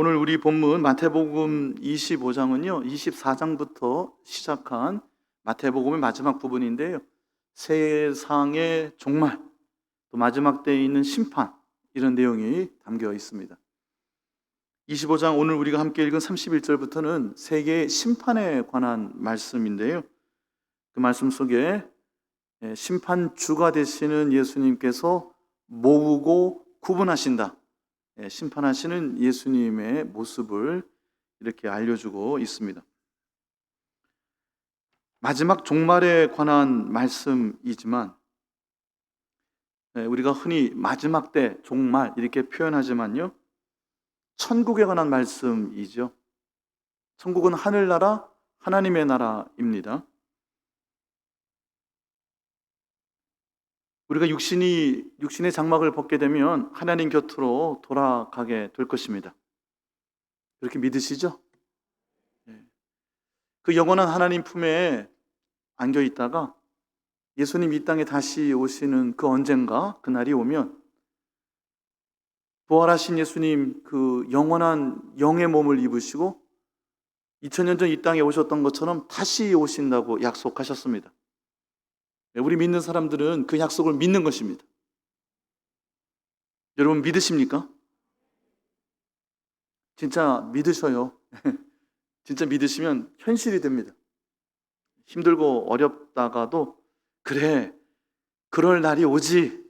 오늘 우리 본문 마태복음 25장은요, 24장부터 시작한 마태복음의 마지막 부분인데요. 세상의 종말, 또 마지막 때에 있는 심판, 이런 내용이 담겨 있습니다. 25장 오늘 우리가 함께 읽은 31절부터는 세계의 심판에 관한 말씀인데요. 그 말씀 속에 심판주가 되시는 예수님께서 모으고 구분하신다, 심판하시는 예수님의 모습을 이렇게 알려주고 있습니다. 마지막 종말에 관한 말씀이지만 우리가 흔히 마지막 때 종말 이렇게 표현하지만요, 천국에 관한 말씀이죠. 천국은 하늘나라, 하나님의 나라입니다. 우리가 육신의 장막을 벗게 되면 하나님 곁으로 돌아가게 될 것입니다. 그렇게 믿으시죠? 그 영원한 하나님 품에 안겨 있다가 예수님 이 땅에 다시 오시는 그 언젠가 그날이 오면 부활하신 예수님 그 영원한 영의 몸을 입으시고 2000년 전 이 땅에 오셨던 것처럼 다시 오신다고 약속하셨습니다. 우리 믿는 사람들은 그 약속을 믿는 것입니다. 여러분 믿으십니까? 진짜 믿으셔요. 진짜 믿으시면 현실이 됩니다. 힘들고 어렵다가도 그래, 그럴 날이 오지.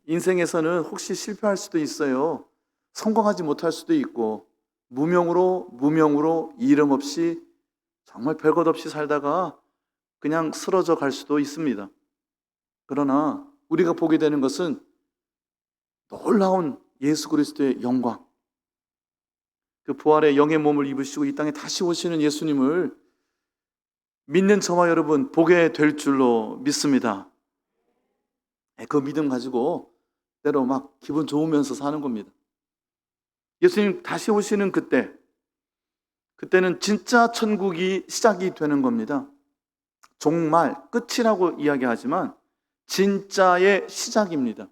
인생에서는 혹시 실패할 수도 있어요. 성공하지 못할 수도 있고 무명으로 이름 없이 정말 별것 없이 살다가 그냥 쓰러져 갈 수도 있습니다. 그러나 우리가 보게 되는 것은 놀라운 예수 그리스도의 영광, 그 부활의 영의 몸을 입으시고 이 땅에 다시 오시는 예수님을 믿는 저와 여러분 보게 될 줄로 믿습니다. 그 믿음 가지고 때로 막 기분 좋으면서 사는 겁니다. 예수님 다시 오시는 그때는 진짜 천국이 시작이 되는 겁니다. 종말, 끝이라고 이야기하지만 진짜의 시작입니다.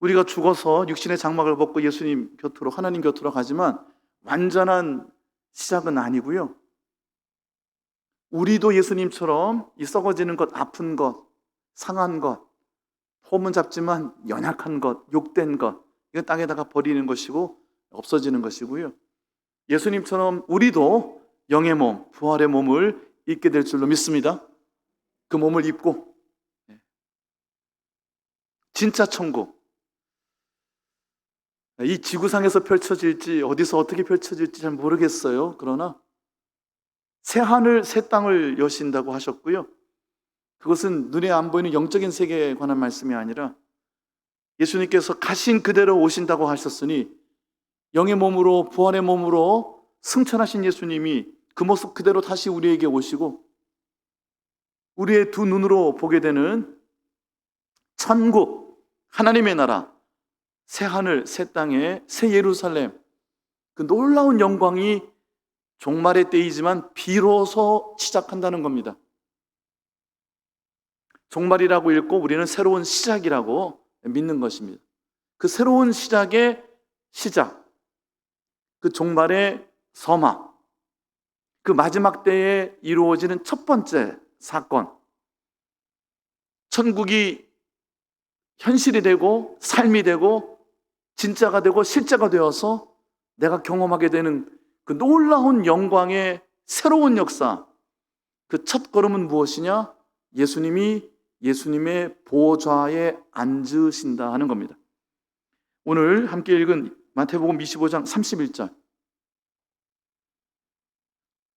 우리가 죽어서 육신의 장막을 벗고 예수님 곁으로, 하나님 곁으로 가지만 완전한 시작은 아니고요. 우리도 예수님처럼 이 썩어지는 것, 아픈 것, 상한 것, 폼은 잡지만 연약한 것, 욕된 것, 이건 땅에다가 버리는 것이고 없어지는 것이고요. 예수님처럼 우리도 영의 몸, 부활의 몸을 입게 될 줄로 믿습니다. 그 몸을 입고 진짜 천국, 이 지구상에서 펼쳐질지 어디서 어떻게 펼쳐질지 잘 모르겠어요. 그러나 새 하늘 새 땅을 여신다고 하셨고요. 그것은 눈에 안 보이는 영적인 세계에 관한 말씀이 아니라 예수님께서 가신 그대로 오신다고 하셨으니 영의 몸으로 부활의 몸으로 승천하신 예수님이 그 모습 그대로 다시 우리에게 오시고 우리의 두 눈으로 보게 되는 천국, 하나님의 나라, 새 하늘, 새 땅에 새 예루살렘, 그 놀라운 영광이 종말의 때이지만 비로소 시작한다는 겁니다. 종말이라고 읽고 우리는 새로운 시작이라고 믿는 것입니다. 그 새로운 시작의 시작, 그 종말의 서막, 그 마지막 때에 이루어지는 첫 번째 사건, 천국이 현실이 되고 삶이 되고 진짜가 되고 실제가 되어서 내가 경험하게 되는 그 놀라운 영광의 새로운 역사, 그 첫 걸음은 무엇이냐? 예수님의 보좌에 앉으신다 하는 겁니다. 오늘 함께 읽은 마태복음 25장 31절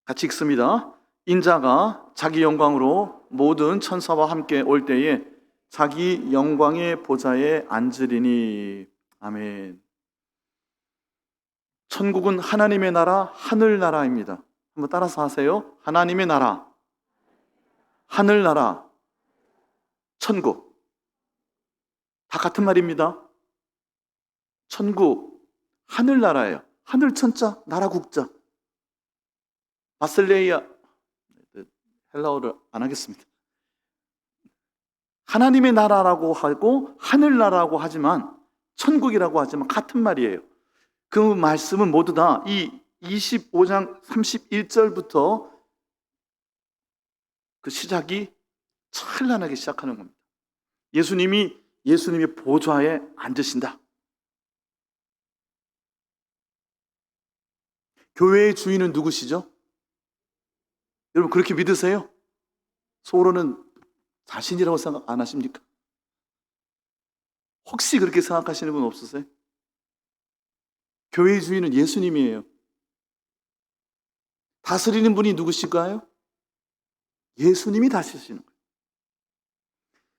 같이 읽습니다. 인자가 자기 영광으로 모든 천사와 함께 올 때에 자기 영광의 보좌에 앉으리니. 아멘. 천국은 하나님의 나라, 하늘나라입니다. 한번 따라서 하세요. 하나님의 나라, 하늘나라, 천국. 다 같은 말입니다. 천국, 하늘나라예요. 하늘 천자, 나라 국자. 바슬레이아, 헬라어를 안 하겠습니다. 하나님의 나라라고 하고 하늘나라라고 하지만 천국이라고 하지만 같은 말이에요. 그 말씀은 모두 다 이 25장 31절부터 그 시작이 찬란하게 시작하는 겁니다. 예수님의 보좌에 앉으신다. 교회의 주인은 누구시죠? 여러분 그렇게 믿으세요? 속으로는 자신이라고 생각 안 하십니까? 혹시 그렇게 생각하시는 분 없으세요? 교회의 주인은 예수님이에요. 다스리는 분이 누구실까요? 예수님이 다스리시는 거예요.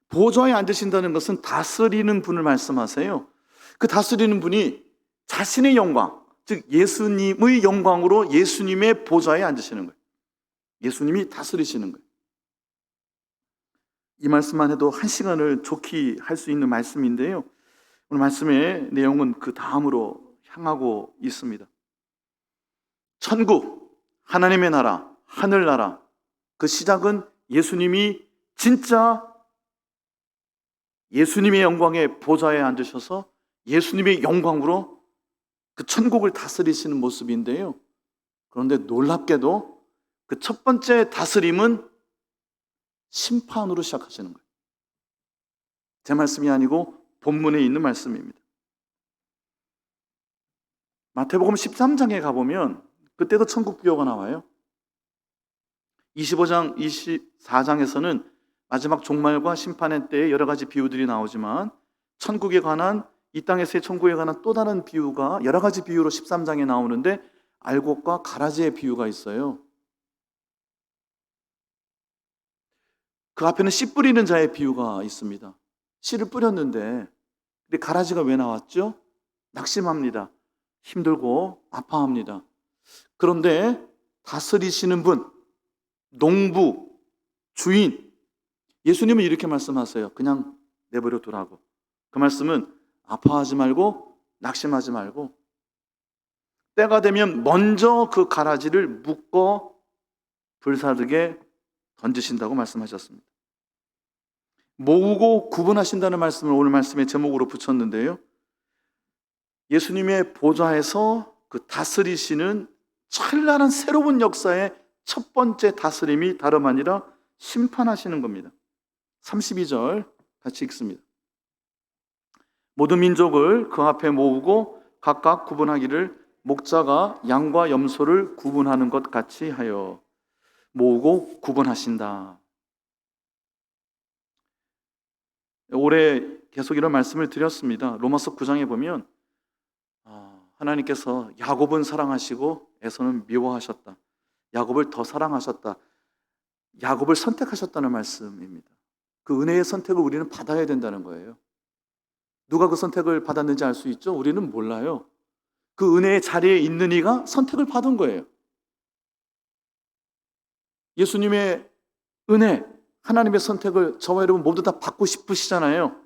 보좌에 앉으신다는 것은 다스리는 분을 말씀하세요. 그 다스리는 분이 자신의 영광, 즉 예수님의 영광으로 예수님의 보좌에 앉으시는 거예요. 예수님이 다스리시는 거예요. 이 말씀만 해도 한 시간을 좋게 할 수 있는 말씀인데요. 오늘 말씀의 내용은 그 다음으로 향하고 있습니다. 천국, 하나님의 나라, 하늘나라, 그 시작은 예수님이 진짜 예수님의 영광의 보좌에 앉으셔서 예수님의 영광으로 그 천국을 다스리시는 모습인데요. 그런데 놀랍게도 그 첫 번째 다스림은 심판으로 시작하시는 거예요. 제 말씀이 아니고 본문에 있는 말씀입니다. 마태복음 13장에 가보면 그때도 천국 비유가 나와요. 25장, 24장에서는 마지막 종말과 심판의 때에 여러 가지 비유들이 나오지만 천국에 관한, 이 땅에서의 천국에 관한 또 다른 비유가 여러 가지 비유로 13장에 나오는데 알곡과 가라지의 비유가 있어요. 그 앞에는 씨 뿌리는 자의 비유가 있습니다. 씨를 뿌렸는데 근데 가라지가 왜 나왔죠? 낙심합니다. 힘들고 아파합니다. 그런데 다스리시는 분, 농부, 주인, 예수님은 이렇게 말씀하세요. 그냥 내버려 두라고. 그 말씀은 아파하지 말고 낙심하지 말고 때가 되면 먼저 그 가라지를 묶어 불사르게 던지신다고 말씀하셨습니다. 모으고 구분하신다는 말씀을 오늘 말씀의 제목으로 붙였는데요. 예수님의 보좌에서 그 다스리시는 찬란한 새로운 역사의 첫 번째 다스림이 다름 아니라 심판하시는 겁니다. 32절 같이 읽습니다. 모든 민족을 그 앞에 모으고 각각 구분하기를 목자가 양과 염소를 구분하는 것 같이 하여 모으고 구분하신다. 올해 계속 이런 말씀을 드렸습니다. 로마서 9장에 보면 하나님께서 야곱은 사랑하시고 에서는 미워하셨다. 야곱을 더 사랑하셨다. 야곱을 선택하셨다는 말씀입니다. 그 은혜의 선택을 우리는 받아야 된다는 거예요. 누가 그 선택을 받았는지 알 수 있죠? 우리는 몰라요. 그 은혜의 자리에 있는 이가 선택을 받은 거예요. 예수님의 은혜, 하나님의 선택을 저와 여러분 모두 다 받고 싶으시잖아요.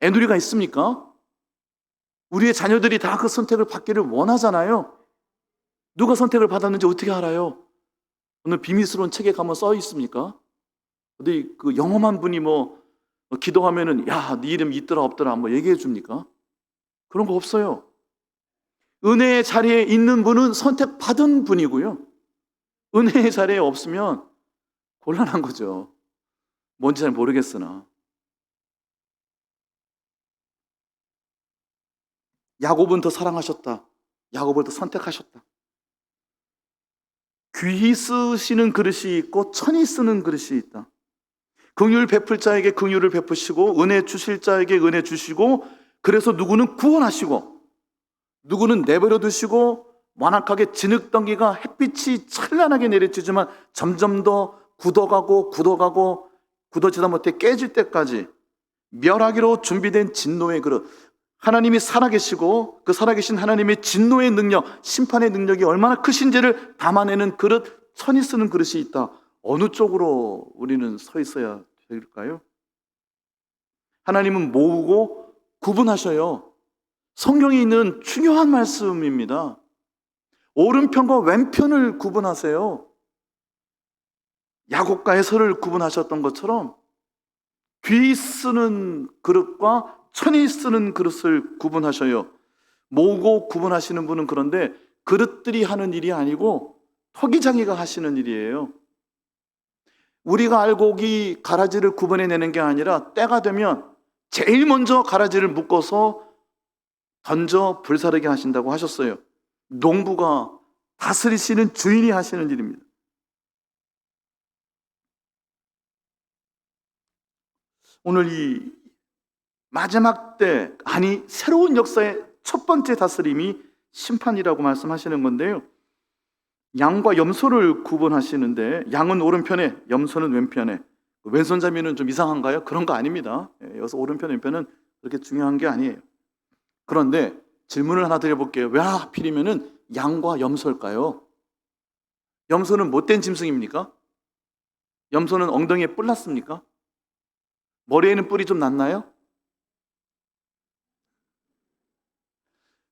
애누리가 있습니까? 우리의 자녀들이 다 그 선택을 받기를 원하잖아요. 누가 선택을 받았는지 어떻게 알아요? 오늘 비밀스러운 책에 가면 써 있습니까? 어디 그 영험한 분이 기도하면은 야, 네 이름 있더라 없더라 뭐 얘기해 줍니까? 그런 거 없어요. 은혜의 자리에 있는 분은 선택받은 분이고요. 은혜의 자리에 없으면 곤란한 거죠. 뭔지 잘 모르겠으나. 야곱은 더 사랑하셨다. 야곱을 더 선택하셨다. 귀히 쓰시는 그릇이 있고 천히 쓰는 그릇이 있다. 긍휼 베풀 자에게 긍휼을 베푸시고 은혜 주실 자에게 은혜 주시고 그래서 누구는 구원하시고 누구는 내버려 두시고 완악하게 진흙덩이가 햇빛이 찬란하게 내리치지만 점점 더 굳어가고 굳어지다 못해 깨질 때까지 멸하기로 준비된 진노의 그릇. 하나님이 살아계시고 그 살아계신 하나님의 진노의 능력, 심판의 능력이 얼마나 크신지를 담아내는 그릇, 천이 쓰는 그릇이 있다. 어느 쪽으로 우리는 서 있어야 될까요? 하나님은 모으고 구분하셔요. 성경에 있는 중요한 말씀입니다. 오른편과 왼편을 구분하세요. 야곱과 에서를 구분하셨던 것처럼 귀 쓰는 그릇과 천이 쓰는 그릇을 구분하셔요. 모으고 구분하시는 분은 그런데 그릇들이 하는 일이 아니고 토기장이가 하시는 일이에요. 우리가 알곡이 가라지를 구분해내는 게 아니라 때가 되면 제일 먼저 가라지를 묶어서 던져 불사르게 하신다고 하셨어요. 농부가 다스리시는 주인이 하시는 일입니다. 오늘 이 마지막 때, 아니 새로운 역사의 첫 번째 다스림이 심판이라고 말씀하시는 건데요. 양과 염소를 구분하시는데 양은 오른편에 염소는 왼편에. 왼손잡이는 좀 이상한가요? 그런 거 아닙니다. 여기서 오른편 왼편은 그렇게 중요한 게 아니에요. 그런데 질문을 하나 드려볼게요. 왜 하필이면 양과 염소일까요? 염소는 못된 짐승입니까? 염소는 엉덩이에 뿔 났습니까? 머리에는 뿔이 좀 났나요?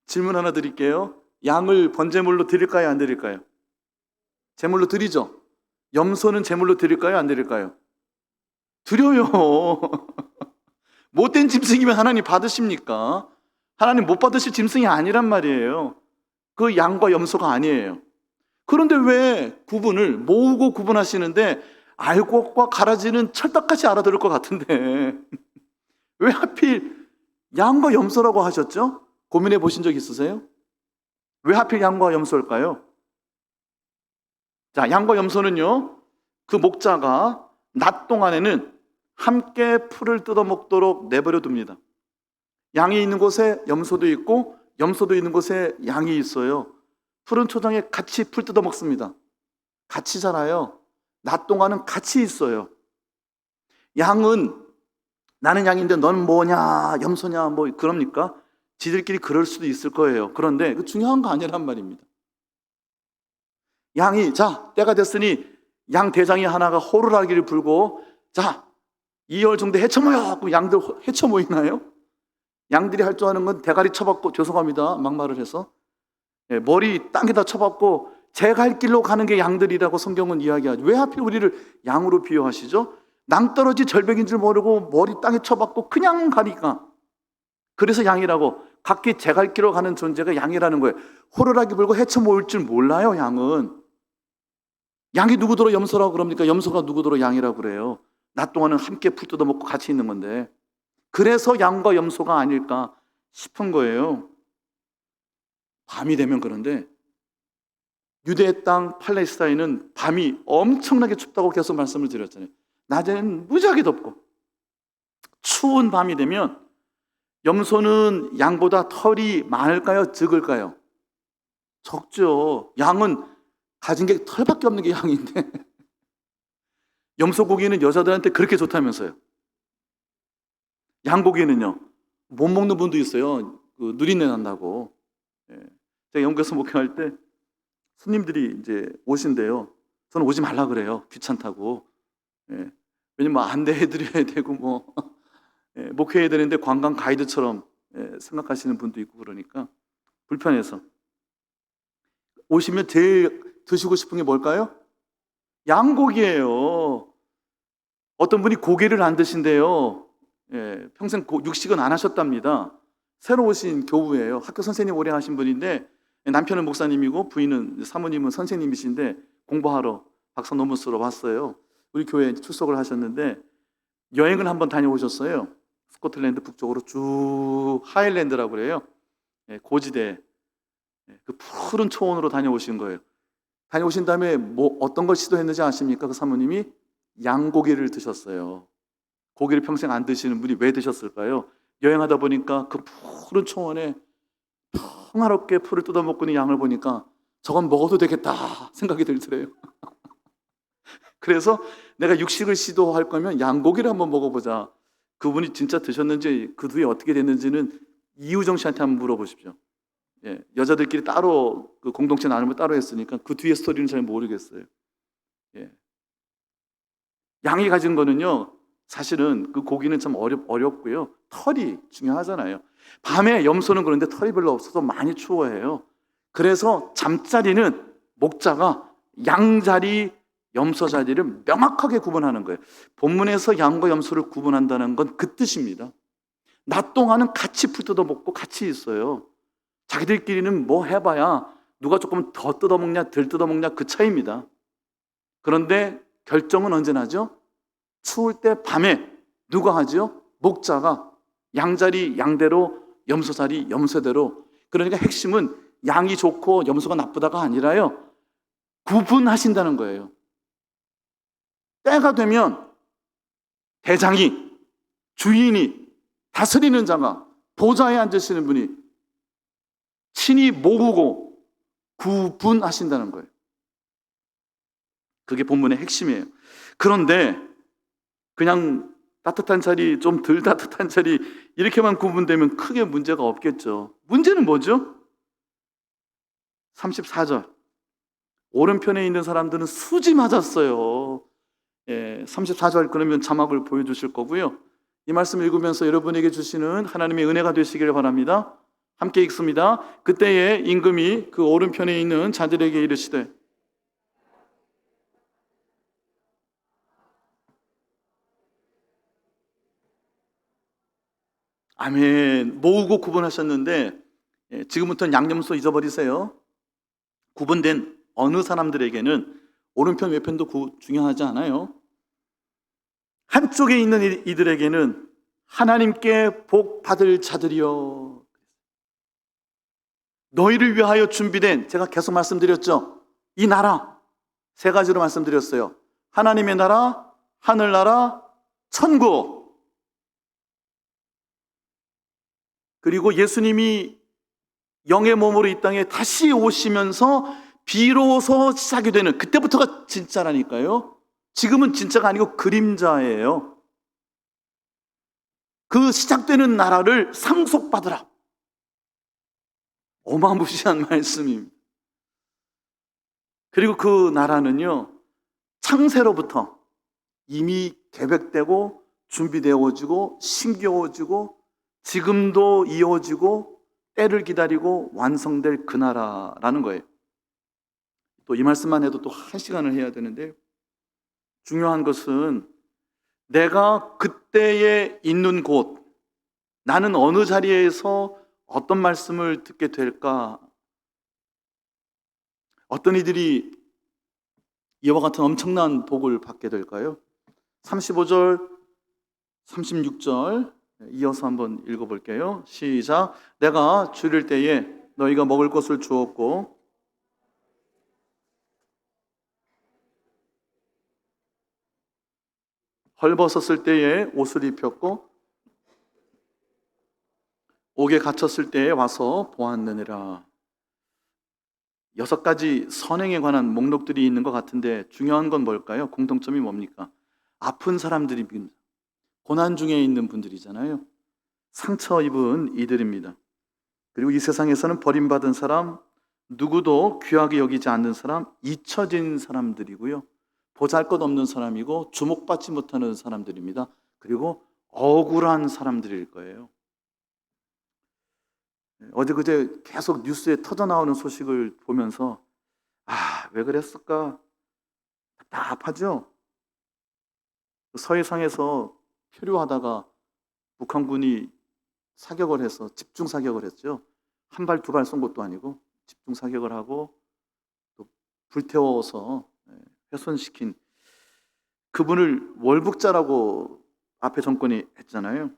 질문 하나 드릴게요. 양을 번제물로 드릴까요? 안 드릴까요? 제물로 드리죠. 염소는 제물로 드릴까요? 안 드릴까요? 드려요. 못된 짐승이면 하나님 받으십니까? 하나님 못 받으실 짐승이 아니란 말이에요. 그 양과 염소가 아니에요. 그런데 왜 구분을 모으고 구분하시는데 알곡과 가라지는 철떡같이 알아들을 것 같은데 왜 하필 양과 염소라고 하셨죠? 고민해 보신 적 있으세요? 왜 하필 양과 염소일까요? 자, 양과 염소는요, 그 목자가 낮 동안에는 함께 풀을 뜯어먹도록 내버려 둡니다. 양이 있는 곳에 염소도 있고 염소도 있는 곳에 양이 있어요. 푸른 초장에 같이 풀 뜯어먹습니다. 같이 자라요. 낮 동안은 같이 있어요. 양은 나는 양인데 넌 뭐냐, 염소냐, 뭐 그럽니까? 지들끼리 그럴 수도 있을 거예요. 그런데 그 중요한 거 아니란 말입니다. 양이 자 때가 됐으니 양 대장이 하나가 호루라기를 불고 자 2월 정도 헤쳐 모여. 양들 헤쳐 모이나요? 양들이 할 줄 아는 건 대가리 쳐박고 죄송합니다 막말을 해서 머리 땅에다 쳐박고 제 갈 길로 가는 게 양들이라고 성경은 이야기하죠. 왜 하필 우리를 양으로 비유하시죠? 낭떠러지 절벽인 줄 모르고 머리 땅에 쳐박고 그냥 가니까 그래서 양이라고 각기 제 갈 길로 가는 존재가 양이라는 거예요. 호루라기 불고 헤쳐 모일 줄 몰라요. 양은 양이 누구더러 염소라고 그럽니까? 염소가 누구더러 양이라고 그래요. 낮 동안은 함께 풀 뜯어먹고 같이 있는 건데 그래서 양과 염소가 아닐까 싶은 거예요. 밤이 되면 그런데 유대 땅 팔레스타인은 밤이 엄청나게 춥다고 계속 말씀을 드렸잖아요. 낮에는 무지하게 덥고 추운 밤이 되면 염소는 양보다 털이 많을까요? 적을까요? 적죠. 양은 가진 게 털밖에 없는 게 양인데 염소 고기는 여자들한테 그렇게 좋다면서요. 양고기는요 못 먹는 분도 있어요. 그 누린내 난다고. 제가 영국에서 목회할 때 손님들이 이제 오신대요. 저는 오지 말라 그래요. 귀찮다고. 왜냐면 안내해드려야 되고 뭐 목회해야 되는데 관광 가이드처럼 생각하시는 분도 있고 그러니까 불편해서 오시면 제일 드시고 싶은 게 뭘까요? 양고기예요. 어떤 분이 고기를 안 드신대요. 평생 육식은 안 하셨답니다. 새로 오신 교우예요. 학교 선생님 오래 하신 분인데 남편은 목사님이고 부인은 사모님은 선생님이신데 공부하러 박사 논문 쓰러 왔어요. 우리 교회에 출석을 하셨는데 여행을 한번 다녀오셨어요. 스코틀랜드 북쪽으로 쭉 하일랜드라고 그래요. 고지대 그 푸른 초원으로 다녀오신 거예요. 다녀오신 다음에 뭐 어떤 걸 시도했는지 아십니까? 그 사모님이 양고기를 드셨어요. 고기를 평생 안 드시는 분이 왜 드셨을까요? 여행하다 보니까 그 푸른 초원에 평화롭게 풀을 뜯어먹고 있는 양을 보니까 저건 먹어도 되겠다 생각이 들더래요. 그래서 내가 육식을 시도할 거면 양고기를 한번 먹어보자. 그분이 진짜 드셨는지 그 뒤에 어떻게 됐는지는 이우정 씨한테 한번 물어보십시오. 여자들끼리 따로 그 공동체 나눔을 따로 했으니까 그 뒤에 스토리는 잘 모르겠어요. 양이 가진 거는요 사실은 그 고기는 참 어렵고요 털이 중요하잖아요. 밤에 염소는 그런데 털이 별로 없어서 많이 추워해요. 그래서 잠자리는 목자가 양자리 염소 자리를 명확하게 구분하는 거예요. 본문에서 양과 염소를 구분한다는 건 그 뜻입니다. 낮 동안은 같이 풀 뜯어먹고 같이 있어요. 자기들끼리는 뭐 해봐야 누가 조금 더 뜯어먹냐 덜 뜯어먹냐 그 차이입니다. 그런데 결정은 언제 나죠? 추울 때 밤에 누가 하죠? 목자가 양자리 양대로 염소자리 염소대로. 그러니까 핵심은 양이 좋고 염소가 나쁘다가 아니라요, 구분하신다는 거예요. 때가 되면 대장이, 주인이, 다스리는 자가, 보좌에 앉으시는 분이 친히 모으고 구분하신다는 거예요. 그게 본문의 핵심이에요. 그런데 그냥 따뜻한 자리, 좀 덜 따뜻한 자리 이렇게만 구분되면 크게 문제가 없겠죠. 문제는 뭐죠? 34절. 오른편에 있는 사람들은 수지 맞았어요. 34절 그러면 자막을 보여주실 거고요. 이 말씀 읽으면서 여러분에게 주시는 하나님의 은혜가 되시길 바랍니다. 함께 읽습니다. 그때에 임금이 그 오른편에 있는 자들에게 이르시되, 아멘. 모으고 구분하셨는데 지금부터는 양념소 잊어버리세요. 구분된 어느 사람들에게는 오른편 왼편도 중요하지 않아요. 한쪽에 있는 이들에게는 하나님께 복 받을 자들이여, 너희를 위하여 준비된, 제가 계속 말씀드렸죠, 이 나라 세 가지로 말씀드렸어요. 하나님의 나라, 하늘나라, 천국. 그리고 예수님이 영의 몸으로 이 땅에 다시 오시면서 비로소 시작이 되는, 그때부터가 진짜라니까요. 지금은 진짜가 아니고 그림자예요. 그 시작되는 나라를 상속받으라. 어마무시한 말씀입니다. 그리고 그 나라는요, 창세로부터 이미 계획되고 준비되어지고 심겨지고 지금도 이어지고 때를 기다리고 완성될 그 나라라는 거예요. 또 이 말씀만 해도 또 1시간을 해야 되는데, 중요한 것은 내가 그때에 있는 곳, 나는 어느 자리에서 어떤 말씀을 듣게 될까? 어떤 이들이 이와 같은 엄청난 복을 받게 될까요? 35절, 36절 이어서 한번 읽어볼게요. 시작. 내가 줄일 때에 너희가 먹을 것을 주었고, 헐벗었을 때에 옷을 입혔고, 옥에 갇혔을 때에 와서 보았느니라. 6가지 선행에 관한 목록들이 있는 것 같은데 중요한 건 뭘까요? 공통점이 뭡니까? 아픈 사람들입니다. 고난 중에 있는 분들이잖아요. 상처 입은 이들입니다. 그리고 이 세상에서는 버림받은 사람, 누구도 귀하게 여기지 않는 사람, 잊혀진 사람들이고요. 보잘것없는 사람이고 주목받지 못하는 사람들입니다. 그리고 억울한 사람들일 거예요. 어제 그제 계속 뉴스에 터져나오는 소식을 보면서 왜 그랬을까? 답답하죠? 서해상에서 표류하다가 북한군이 사격을 해서 집중 사격을 했죠. 한 발, 두 발 쏜 것도 아니고 집중 사격을 하고 또 불태워서 훼손시킨 그분을 월북자라고 앞에 정권이 했잖아요.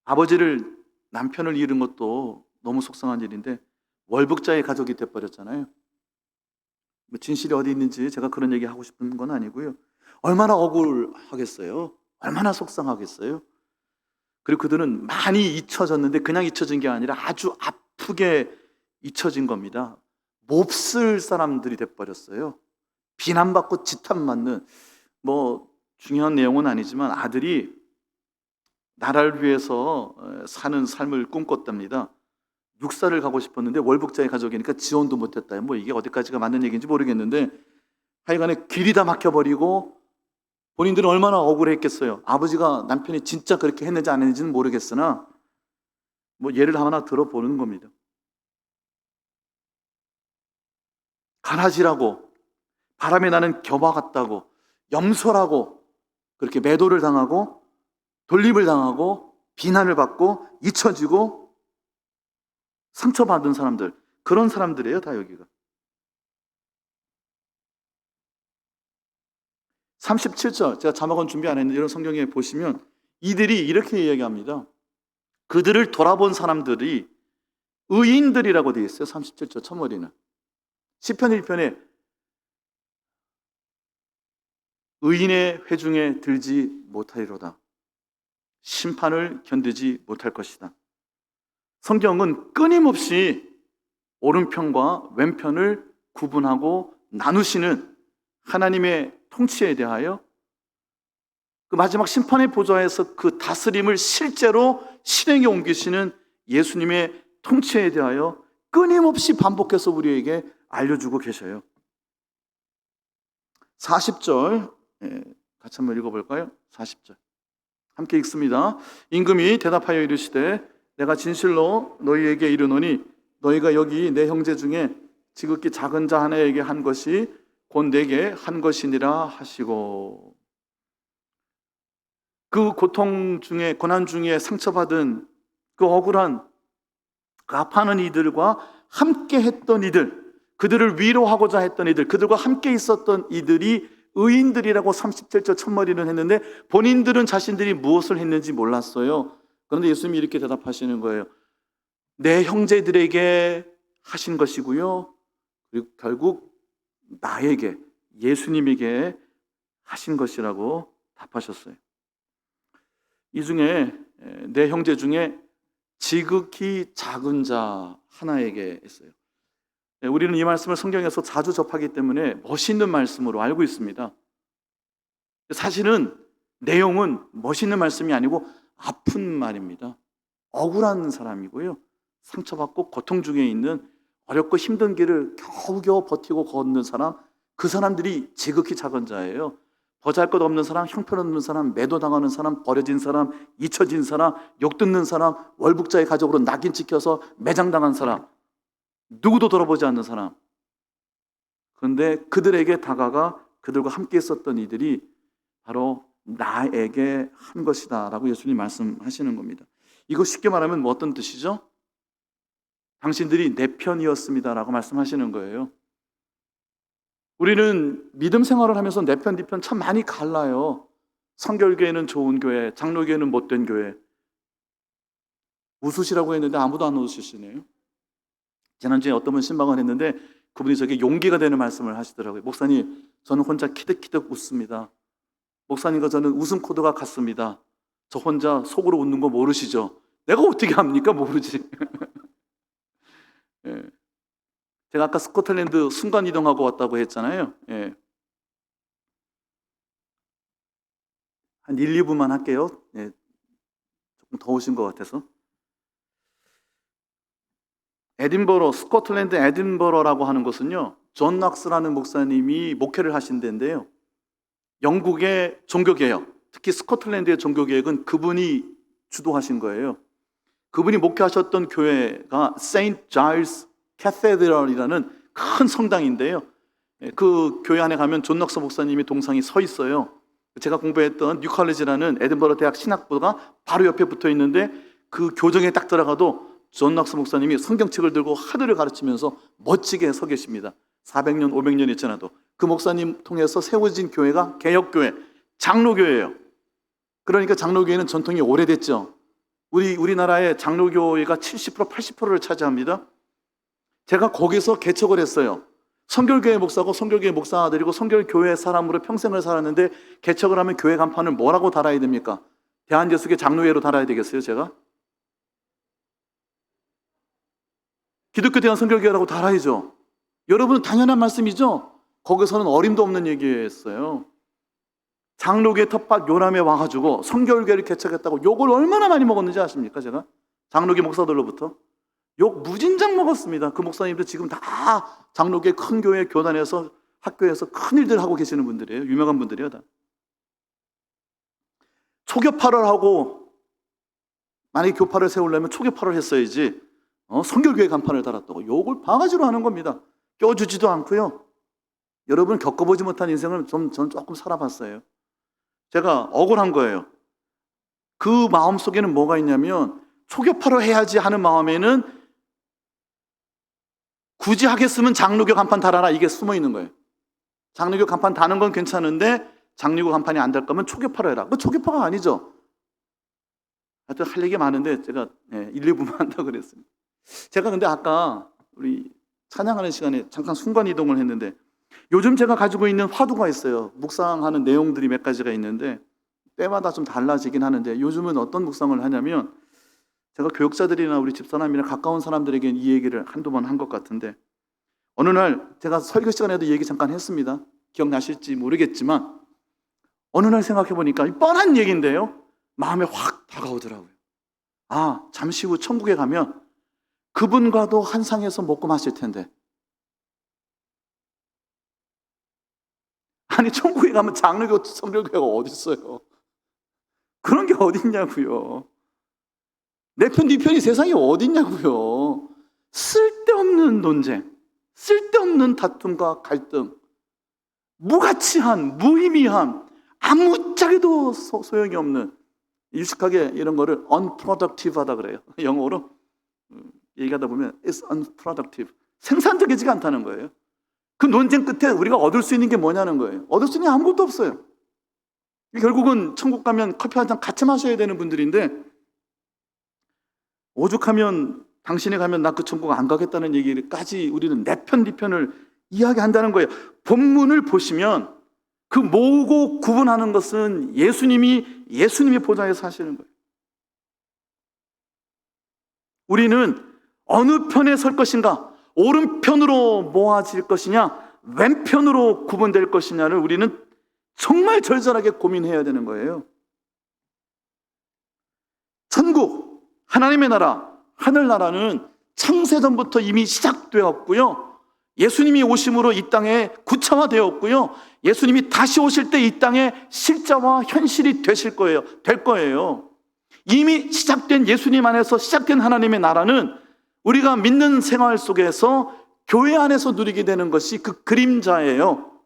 아버지를, 남편을 잃은 것도 너무 속상한 일인데 월북자의 가족이 돼버렸잖아요. 진실이 어디 있는지 제가 그런 얘기 하고 싶은 건 아니고요. 얼마나 억울하겠어요. 얼마나 속상하겠어요. 그리고 그들은 많이 잊혀졌는데 그냥 잊혀진 게 아니라 아주 아프게 잊혀진 겁니다. 몹쓸 사람들이 돼버렸어요. 비난받고 지탄받는, 중요한 내용은 아니지만 아들이 나라를 위해서 사는 삶을 꿈꿨답니다. 육사를 가고 싶었는데 월북자의 가족이니까 지원도 못했다. 이게 어디까지가 맞는 얘기인지 모르겠는데 하여간에 길이 다 막혀버리고 본인들은 얼마나 억울했겠어요. 아버지가 남편이 진짜 그렇게 했는지 안 했는지는 모르겠으나 예를 하나 들어보는 겁니다. 가라지라고, 바람에 나는 겨와 같다고, 염소라고 그렇게 매도를 당하고 돌림을 당하고 비난을 받고 잊혀지고 상처받은 사람들, 그런 사람들이에요, 다 여기가. 37절, 제가 자막은 준비 안 했는데 이런 성경에 보시면 이들이 이렇게 이야기합니다. 그들을 돌아본 사람들이 의인들이라고 되어 있어요. 37절 첫머리는. 시편 1편에 의인의 회중에 들지 못하리로다. 심판을 견디지 못할 것이다. 성경은 끊임없이 오른편과 왼편을 구분하고 나누시는 하나님의 통치에 대하여 그 마지막 심판의 보좌에서 그 다스림을 실제로 실행에 옮기시는 예수님의 통치에 대하여 끊임없이 반복해서 우리에게 알려주고 계셔요. 40절 같이 한번 읽어볼까요? 40절 함께 읽습니다. 임금이 대답하여 이르시되 내가 진실로 너희에게 이르노니 너희가 여기 내 형제 중에 지극히 작은 자 하나에게 한 것이 곧 내게 한 것이니라 하시고, 그 고통 중에 고난 중에 상처받은 그 억울한 그 아파하는 이들과 함께 했던 이들, 그들을 위로하고자 했던 이들, 그들과 함께 있었던 이들이 의인들이라고 37절 첫머리는 했는데 본인들은 자신들이 무엇을 했는지 몰랐어요. 그런데 예수님이 이렇게 대답하시는 거예요. 내 형제들에게 하신 것이고요, 그리고 결국 나에게, 예수님에게 하신 것이라고 답하셨어요. 이 중에 내 형제 중에 지극히 작은 자 하나에게 했어요. 우리는 이 말씀을 성경에서 자주 접하기 때문에 멋있는 말씀으로 알고 있습니다. 사실은 내용은 멋있는 말씀이 아니고 아픈 말입니다. 억울한 사람이고요, 상처받고 고통 중에 있는 어렵고 힘든 길을 겨우겨우 버티고 걷는 사람, 그 사람들이 지극히 작은 자예요. 보잘것없는 사람, 형편없는 사람, 매도당하는 사람, 버려진 사람, 잊혀진 사람, 욕듣는 사람, 월북자의 가족으로 낙인 찍혀서 매장당한 사람, 누구도 돌아보지 않는 사람. 그런데 그들에게 다가가 그들과 함께 있었던 이들이 바로 나에게 한 것이다 라고 예수님 말씀하시는 겁니다. 이거 쉽게 말하면 뭐 어떤 뜻이죠? 당신들이 내 편이었습니다 라고 말씀하시는 거예요. 우리는 믿음 생활을 하면서 내 편, 네 편 참 많이 갈라요. 성결교회는 좋은 교회, 장로교회는 못된 교회. 웃으시라고 했는데 아무도 안 웃으시네요. 지난주에 어떤 분 신방을 했는데 그분이 저게 용기가 되는 말씀을 하시더라고요. 목사님, 저는 혼자 키득키득 웃습니다. 목사님과 저는 웃음 코드가 같습니다. 저 혼자 속으로 웃는 거 모르시죠? 내가 어떻게 합니까? 모르지. 예. 제가 아까 스코틀랜드 순간이동하고 왔다고 했잖아요. 예. 한 1, 2분만 할게요. 예. 조금 더우신 것 같아서. 에딘버러, 스코틀랜드 에딘버러라고 하는 곳은요, 존 락스라는 목사님이 목회를 하신 데인데요, 영국의 종교개혁, 특히 스코틀랜드의 종교개혁은 그분이 주도하신 거예요. 그분이 목회하셨던 교회가 세인트 자일스 캐세드럴이라는 큰 성당인데요, 그 교회 안에 가면 존 락스 목사님의 동상이 서 있어요. 제가 공부했던 뉴칼리지라는 에든버러 대학 신학부가 바로 옆에 붙어 있는데 그 교정에 딱 들어가도 존 락스 목사님이 성경책을 들고 하늘을 가르치면서 멋지게 서 계십니다. 400년, 500년이 지나도. 그 목사님 통해서 세워진 교회가 개혁교회, 장로교회예요. 그러니까 장로교회는 전통이 오래됐죠. 우리나라의 장로교회가 70%, 80%를 차지합니다. 제가 거기서 개척을 했어요. 성결교회 목사고 성결교회 목사들이고 성결교회 사람으로 평생을 살았는데 개척을 하면 교회 간판을 뭐라고 달아야 됩니까? 대한제수교 장로회로 달아야 되겠어요, 제가? 기독교 대한 성결교회라고 달아야죠. 여러분은 당연한 말씀이죠? 거기서는 어림도 없는 얘기였어요. 장로교회 텃밭 요람에 와가지고 성결교회를 개척했다고 욕을 얼마나 많이 먹었는지 아십니까, 제가? 장로교 목사들로부터 욕 무진장 먹었습니다. 그 목사님들 지금 다 장로교회 큰 교회 교단에서 학교에서 큰 일들 하고 계시는 분들이에요. 유명한 분들이에요, 다. 초교파를 하고, 만약에 교파를 세우려면 초교파를 했어야지 성결교회 간판을 달았다고 욕을 바가지로 하는 겁니다. 껴주지도 않고요. 여러분 겪어보지 못한 인생을 전 조금 살아봤어요. 제가 억울한 거예요. 그 마음 속에는 뭐가 있냐면 초교파로 해야지 하는 마음에는 굳이 하겠으면 장로교 간판 달아라, 이게 숨어 있는 거예요. 장로교 간판 다는 건 괜찮은데 장로교 간판이 안 달 거면 초교파로 해라. 그 초교파가 아니죠. 하여튼 할 얘기 많은데 제가 1, 2부만 한다고 그랬습니다. 제가 근데 아까 우리 찬양하는 시간에 잠깐 순간 이동을 했는데, 요즘 제가 가지고 있는 화두가 있어요. 묵상하는 내용들이 몇 가지가 있는데 때마다 좀 달라지긴 하는데, 요즘은 어떤 묵상을 하냐면, 제가 교육자들이나 우리 집사람이나 가까운 사람들에게 이 얘기를 한두 번 한 것 같은데, 어느 날 제가 설교 시간에도 이 얘기 잠깐 했습니다. 기억나실지 모르겠지만 어느 날 생각해 보니까 뻔한 얘기인데요, 마음에 확 다가오더라고요. 아, 잠시 후 천국에 가면 그분과도 한 상에서 먹고 마실 텐데, 아니 천국에 가면 장로교, 성결교회가 어디 있어요? 그런 게 어디 있냐고요. 내 편, 네 편이 세상에 어디 있냐고요. 쓸데없는 논쟁, 쓸데없는 다툼과 갈등, 무가치한, 무의미한, 아무짝에도 소용이 없는, 일식하게 이런 거를 unproductive 하다 그래요. 영어로 얘기하다 보면 it's unproductive, 생산적이지가 않다는 거예요. 그 논쟁 끝에 우리가 얻을 수 있는 게 뭐냐는 거예요. 얻을 수 있는 게 아무것도 없어요. 결국은 천국 가면 커피 한 잔 같이 마셔야 되는 분들인데, 오죽하면 당신이 가면 나 그 천국 안 가겠다는 얘기까지 우리는 내 편, 네 편을 이야기한다는 거예요. 본문을 보시면 그 모으고 구분하는 것은 예수님이 보좌에서 하시는 거예요. 우리는 어느 편에 설 것인가, 오른편으로 모아질 것이냐, 왼편으로 구분될 것이냐를 우리는 정말 절절하게 고민해야 되는 거예요. 천국, 하나님의 나라, 하늘나라는 창세전부터 이미 시작되었고요, 예수님이 오심으로 이 땅에 구체화되었고요, 예수님이 다시 오실 때 이 땅에 실제와 현실이 될 거예요. 이미 시작된, 예수님 안에서 시작된 하나님의 나라는 우리가 믿는 생활 속에서 교회 안에서 누리게 되는 것이 그 그림자예요.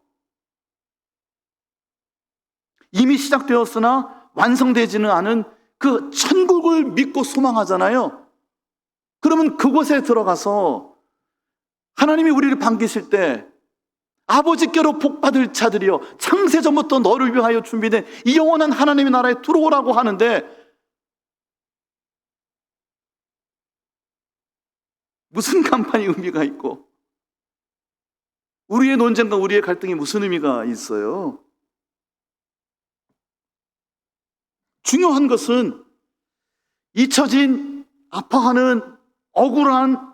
이미 시작되었으나 완성되지는 않은 그 천국을 믿고 소망하잖아요. 그러면 그곳에 들어가서 하나님이 우리를 반기실 때 아버지께로 복받을 자들이여 창세전부터 너를 위하여 준비된 이 영원한 하나님의 나라에 들어오라고 하는데, 무슨 간판이 의미가 있고 우리의 논쟁과 우리의 갈등이 무슨 의미가 있어요? 중요한 것은 잊혀진, 아파하는, 억울한,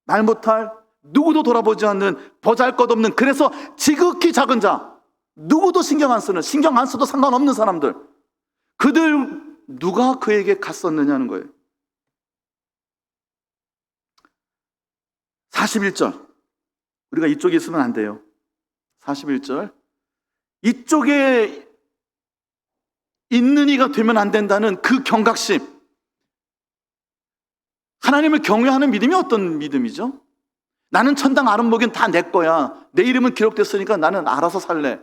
말 못할, 누구도 돌아보지 않는, 보잘것없는, 그래서 지극히 작은 자, 누구도 신경 안 쓰는, 신경 안 써도 상관없는 사람들, 그들 누가 그에게 갔었느냐는 거예요. 41절, 우리가 이쪽에 있으면 안 돼요. 41절, 이쪽에 있는 이가 되면 안 된다는 그 경각심. 하나님을 경외하는 믿음이 어떤 믿음이죠? 나는 천당 아름목은 다 내 거야, 내 이름은 기록됐으니까 나는 알아서 살래.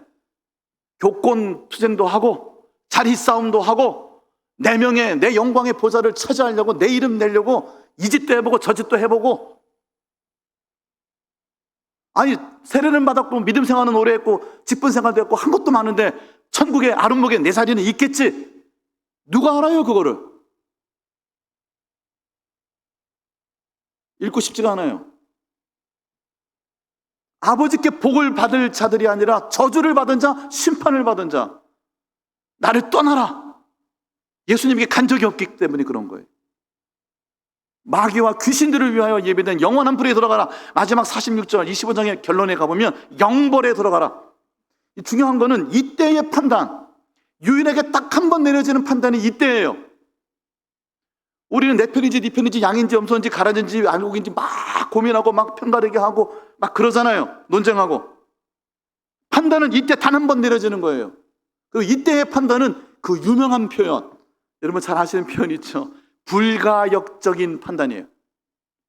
교권 투쟁도 하고 자리 싸움도 하고 내 명예, 내 영광의 보좌를 차지하려고 내 이름 내려고 이 짓도 해보고 저 짓도 해보고, 아니 세례는 받았고 믿음 생활은 오래 했고 직분 생활도 했고 한 것도 많은데 천국의 아름목에 내 자리는 있겠지. 누가 알아요 그거를? 읽고 싶지가 않아요. 아버지께 복을 받을 자들이 아니라 저주를 받은 자, 심판을 받은 자, 나를 떠나라, 예수님에게 간 적이 없기 때문에 그런 거예요. 마귀와 귀신들을 위하여 예배된 영원한 불에 들어가라. 마지막 46절 25장의 결론에 가보면 영벌에 들어가라. 중요한 거는 이때의 판단, 유일하게 딱 한 번 내려지는 판단이 이때예요. 우리는 내 편인지 네 편인지 양인지 염소인지 가라진지 알곡인지 막 고민하고 막 편가르게 하고 막 그러잖아요. 논쟁하고. 판단은 이때 단 한 번 내려지는 거예요. 그리고 이때의 판단은 그 유명한 표현, 여러분 잘 아시는 표현 있죠? 불가역적인 판단이에요.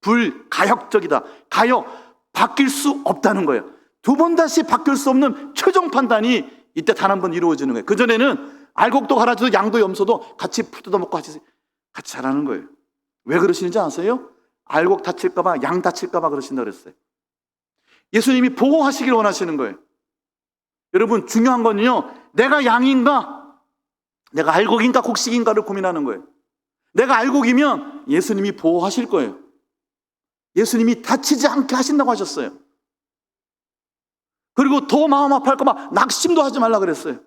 불가역적이다. 가역, 바뀔 수 없다는 거예요. 두 번 다시 바뀔 수 없는 최종 판단이 이때 단 한 번 이루어지는 거예요. 그전에는 알곡도 갈아줘도 양도 염소도 같이 풀 뜯어먹고 같이 자라는 거예요. 왜 그러시는지 아세요? 알곡 다칠까봐, 양 다칠까봐 그러신다 그랬어요. 예수님이 보호하시길 원하시는 거예요. 여러분, 중요한 건요, 내가 양인가, 내가 알곡인가 곡식인가를 고민하는 거예요. 내가 알곡이면 예수님이 보호하실 거예요. 예수님이 다치지 않게 하신다고 하셨어요. 그리고 더 마음 아파할까봐 낙심도 하지 말라 그랬어요.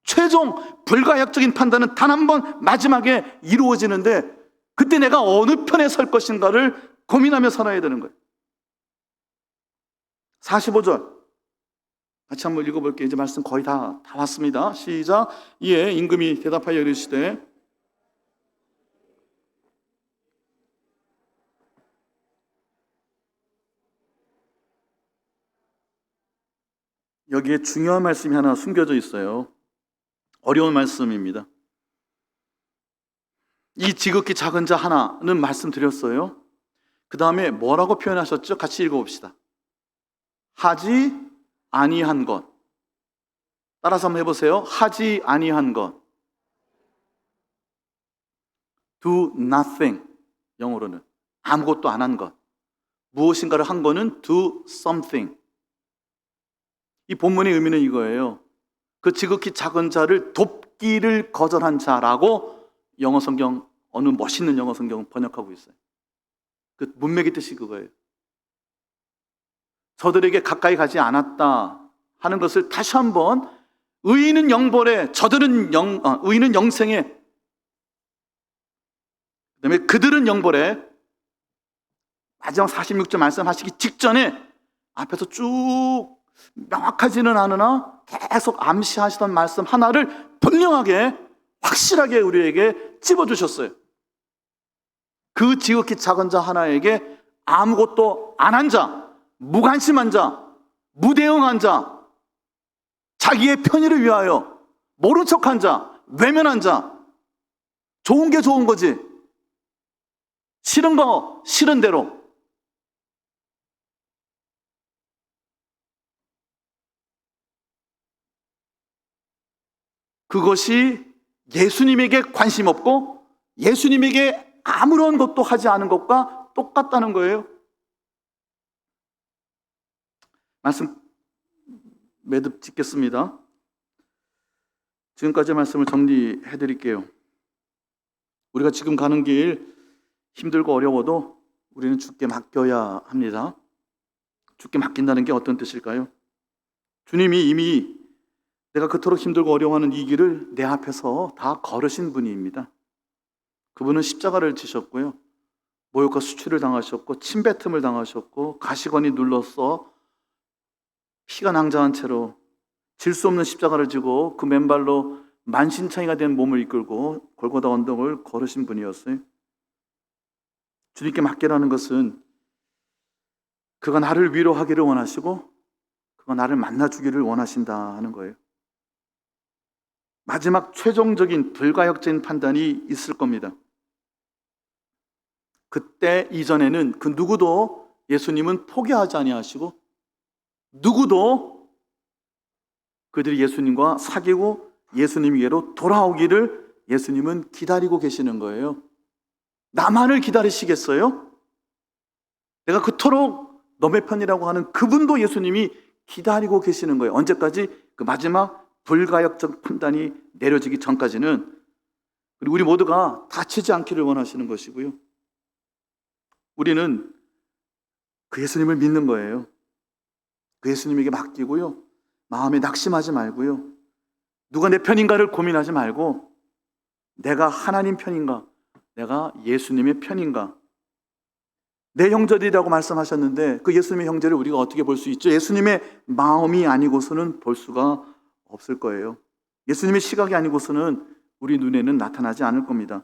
최종 불가역적인 판단은 단 한 번 마지막에 이루어지는데, 그때 내가 어느 편에 설 것인가를 고민하며 살아야 되는 거예요. 45절 같이 한번 읽어볼게요. 이제 말씀 거의 다 왔습니다. 시작. 이에 임금이 대답하여 이르시되, 여기에 중요한 말씀이 하나 숨겨져 있어요. 어려운 말씀입니다. 이 지극히 작은 자 하나는 말씀드렸어요. 그 다음에 뭐라고 표현하셨죠? 같이 읽어봅시다. 하지 아니한 것. 따라서 한번 해보세요. 하지 아니한 것. Do nothing. 영어로는 아무것도 안 한 것. 무엇인가를 한 거는 do something. 이 본문의 의미는 이거예요. 그 지극히 작은 자를 돕기를 거절한 자라고 영어 성경, 어느 멋있는 영어 성경은 번역하고 있어요. 그 문맥의 뜻이 그거예요. 저들에게 가까이 가지 않았다 하는 것을 다시 한번, 의인은 영벌에, 의인은 영생에, 그다음에 그들은 영벌에, 마지막 46절 말씀하시기 직전에 앞에서 쭉 명확하지는 않으나 계속 암시하시던 말씀 하나를 분명하게 확실하게 우리에게 찝어주셨어요. 그 지극히 작은 자 하나에게 아무것도 안 한 자, 무관심한 자, 무대응한 자, 자기의 편의를 위하여 모른 척한 자, 외면한 자, 좋은 게 좋은 거지, 싫은 거 싫은 대로, 그것이 예수님에게 관심 없고 예수님에게 아무런 것도 하지 않은 것과 똑같다는 거예요. 말씀 매듭 짓겠습니다. 지금까지 말씀을 정리해 드릴게요. 우리가 지금 가는 길 힘들고 어려워도 우리는 주께 맡겨야 합니다. 주께 맡긴다는 게 어떤 뜻일까요? 주님이 이미 내가 그토록 힘들고 어려워하는 이 길을 내 앞에서 다 걸으신 분입니다. 그분은 십자가를 지셨고요, 모욕과 수치를 당하셨고 침뱉음을 당하셨고 가시관이 눌러서 피가 낭자한 채로 질 수 없는 십자가를 지고 그 맨발로 만신창이가 된 몸을 이끌고 골고다 언덕을 걸으신 분이었어요. 주님께 맡기라는 것은 그가 나를 위로하기를 원하시고 그가 나를 만나주기를 원하신다 하는 거예요. 마지막 최종적인 불가역적인 판단이 있을 겁니다. 그때 이전에는 그 누구도 예수님은 포기하지 아니하시고 누구도 그들이 예수님과 사귀고 예수님에게로 돌아오기를 예수님은 기다리고 계시는 거예요. 나만을 기다리시겠어요? 내가 그토록 너의 편이라고 하는 그분도 예수님이 기다리고 계시는 거예요. 언제까지? 그 마지막 불가역적 판단이 내려지기 전까지는. 그리고 우리 모두가 다치지 않기를 원하시는 것이고요, 우리는 그 예수님을 믿는 거예요. 그 예수님에게 맡기고요, 마음에 낙심하지 말고요, 누가 내 편인가를 고민하지 말고 내가 하나님 편인가, 내가 예수님의 편인가. 내 형제들이라고 말씀하셨는데 그 예수님의 형제를 우리가 어떻게 볼 수 있죠? 예수님의 마음이 아니고서는 볼 수가 없을 거예요. 예수님의 시각이 아니고서는 우리 눈에는 나타나지 않을 겁니다.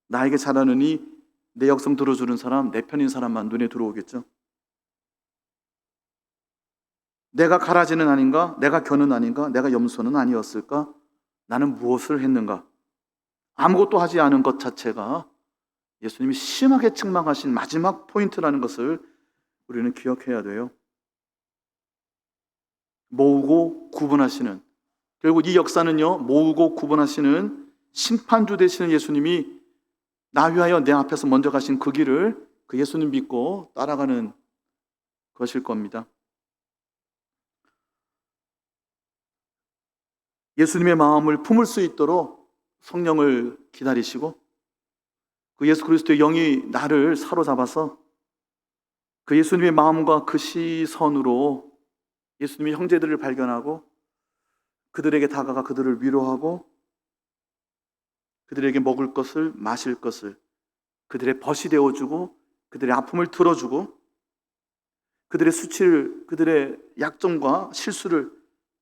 나에게 잘하느니 내 역성 들어주는 사람, 내 편인 사람만 눈에 들어오겠죠. 내가 가라지는 아닌가? 내가 견은 아닌가? 내가 염소는 아니었을까? 나는 무엇을 했는가? 아무것도 하지 않은 것 자체가 예수님이 심하게 책망하신 마지막 포인트라는 것을 우리는 기억해야 돼요. 모으고 구분하시는, 결국 이 역사는요, 모으고 구분하시는 심판주 되시는 예수님이 나 위하여 내 앞에서 먼저 가신 그 길을 그 예수님 믿고 따라가는 것일 겁니다. 예수님의 마음을 품을 수 있도록 성령을 기다리시고 그 예수 그리스도의 영이 나를 사로잡아서 그 예수님의 마음과 그 시선으로 예수님의 형제들을 발견하고 그들에게 다가가 그들을 위로하고 그들에게 먹을 것을 마실 것을 그들의 벗이 되어주고 그들의 아픔을 들어주고 그들의 수치를 그들의 약점과 실수를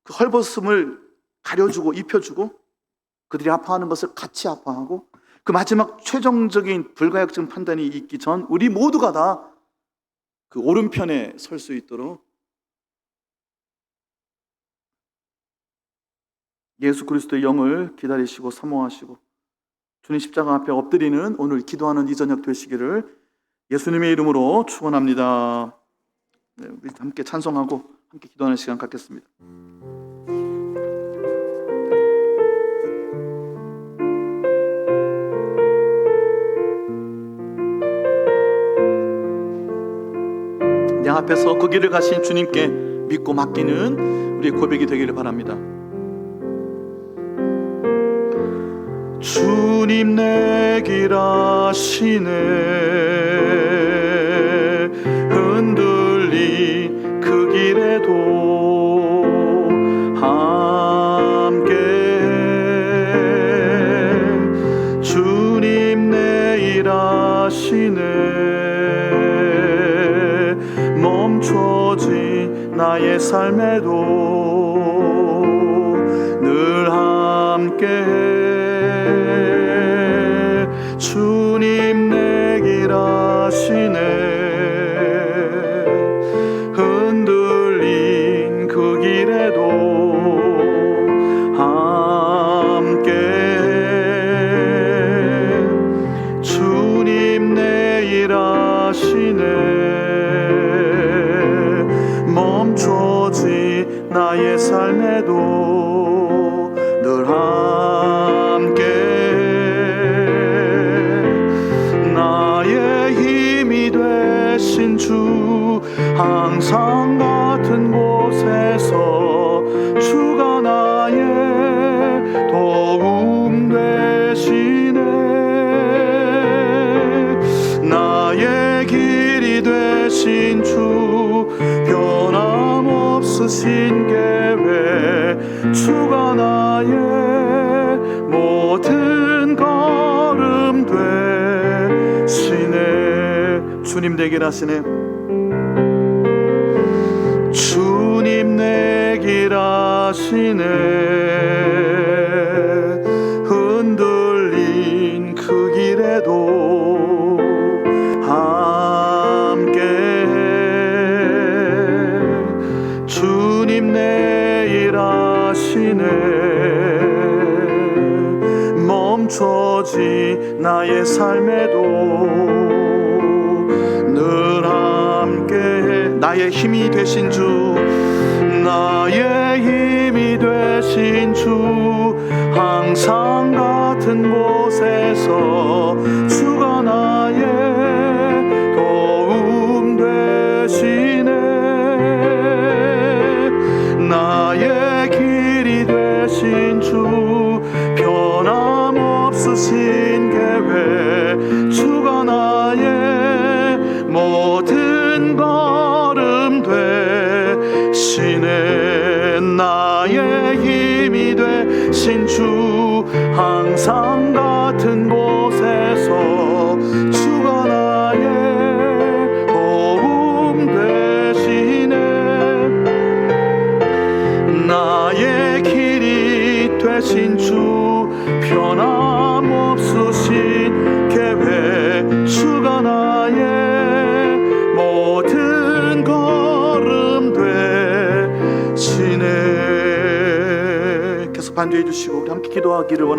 그 헐벗음을 가려주고 입혀주고 그들이 아파하는 것을 같이 아파하고 그 마지막 최종적인 불가역적 판단이 있기 전 우리 모두가 다 그 오른편에 설 수 있도록 예수 그리스도의 영을 기다리시고 사모하시고 주님 십자가 앞에 엎드리는 오늘 기도하는 이 저녁 되시기를 예수님의 이름으로 축원합니다. 네, 우리 함께 찬송하고 함께 기도하는 시간 갖겠습니다. 내 앞에서 그 길을 가신 주님께 믿고 맡기는 우리의 고백이 되기를 바랍니다. 주님 내 길 아시네 흔들린 그 길에도 함께 주님 내 일 아시네 멈춰진 나의 삶에도 늘 함께 주님 내 길 아시네 흔들린 그 길에도 함께 주님 내 일 아시네 멈춰진 나의 삶에도 늘 함께 주 항상 같은 곳에서 주가 나의 도움 되시네 나의 길이 되신 주 변함없으신 계획 주가 나의 모든 걸음 되시네 주님 내 길 아시네 주님 내 길 아시네 흔들린 그 길에도 함께 주님 내 일 아시네 멈춰진 나의 삶에도 늘 함께 나의 힘이 되신 주 나의 힘이 되신 주 항상 같은 곳에서 주가 나의 도움 되시네 나의 길이 되신 주 변함없으신 계획 주가 나의 모든 걸음 되시네 나의 힘이 되신 주 항상 같은 곳에서 주가 나의 도움 되시네 나의 길이 되신 주 변함없으신 계획 주가 나의 모든 걸음 되시네 계속 반주해 주시고 우리 함께 기도하기를 원합니다.